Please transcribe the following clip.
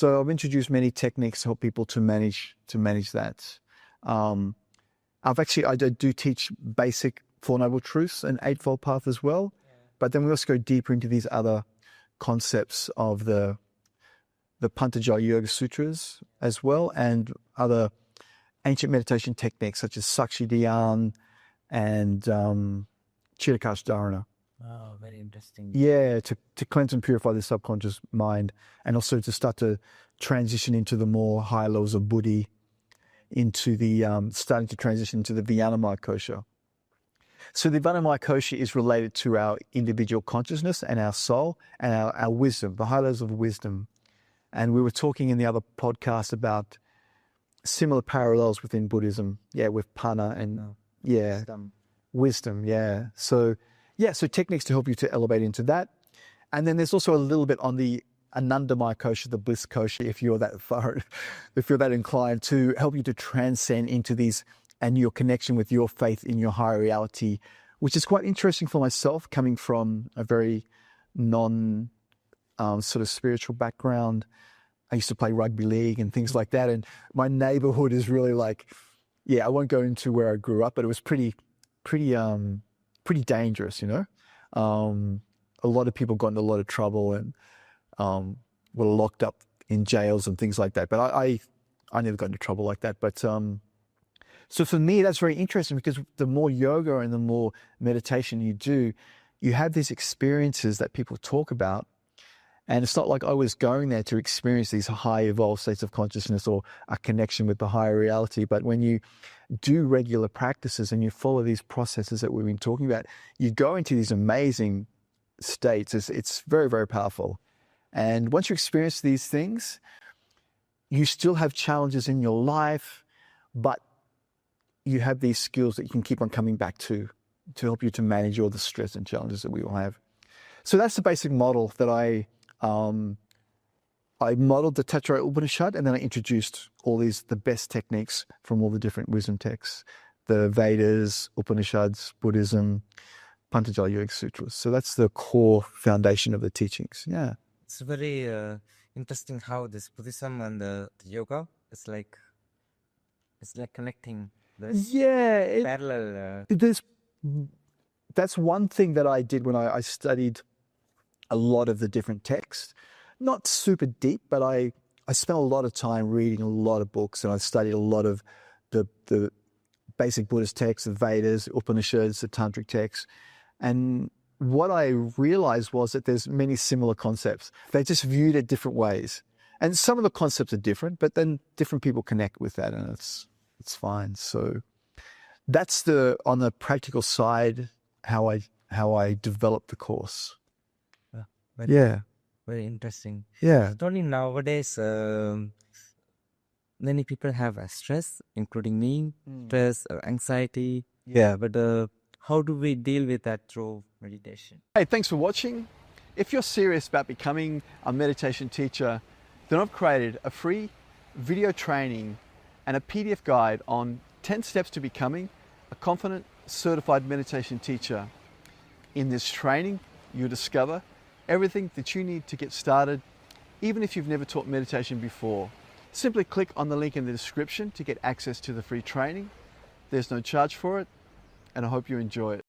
So I've introduced many techniques to help people to manage that. I do teach basic Four Noble Truths and Eightfold Path as well, but then we also go deeper into these other concepts of the Pantaja Yoga Sutras as well, and other ancient meditation techniques such as Sakshi and Chidakasha dharana. Oh, very interesting. Yeah, to cleanse and purify the subconscious mind, and also to start to transition into the more higher levels of Buddhi, into the starting to transition to the vijnanamaya kosha. So the vijnanamaya kosha is related to our individual consciousness and our soul and our wisdom, the high levels of wisdom. And we were talking in the other podcast about similar parallels within Buddhism, with pana and wisdom, So techniques to help you to elevate into that. And then there's also a little bit on the Anandamaya kosha, the bliss kosha, if you're that inclined, to help you to transcend into these and your connection with your faith in your higher reality, which is quite interesting for myself, coming from a very sort of spiritual background. I used to play rugby league and things like that, and my neighborhood is really like, I won't go into where I grew up, but it was pretty dangerous, A lot of people got into a lot of trouble and were locked up in jails and things like that. But I never got into trouble like that. But so for me, that's very interesting, because the more yoga and the more meditation you do, you have these experiences that people talk about. And it's not like I was going there to experience these high evolved states of consciousness or a connection with the higher reality. But when you do regular practices and you follow these processes that we've been talking about, you go into these amazing states. It's very, very powerful. And once you experience these things, you still have challenges in your life, but you have these skills that you can keep on coming back to help you to manage all the stress and challenges that we all have. So that's the basic model that I modeled the Taittiriya Upanishad, and then I introduced the best techniques from all the different wisdom texts, the Vedas, Upanishads, Buddhism, Pantaja Yoga Sutras. So that's the core foundation of the teachings. Yeah. It's very interesting how this Buddhism and the yoga is like, it's like connecting. Parallel. That's one thing that I did when I studied a lot of the different texts. Not super deep, but I spent a lot of time reading a lot of books, and I studied a lot of the basic Buddhist texts, the Vedas, Upanishads, the Tantric texts. And what I realized was that there's many similar concepts. They're just viewed at different ways. And some of the concepts are different, but then different people connect with that, and it's fine. So that's on the practical side, how I developed the course. Very interesting. Yeah. Not only nowadays, many people have stress, including me, stress or anxiety. Yeah. But how do we deal with that through meditation? Hey, thanks for watching. If you're serious about becoming a meditation teacher, then I've created a free video training and a PDF guide on 10 steps to becoming a confident, certified meditation teacher. In this training, you'll discover everything that you need to get started, even if you've never taught meditation before. Simply click on the link in the description to get access to the free training. There's no charge for it, and I hope you enjoy it.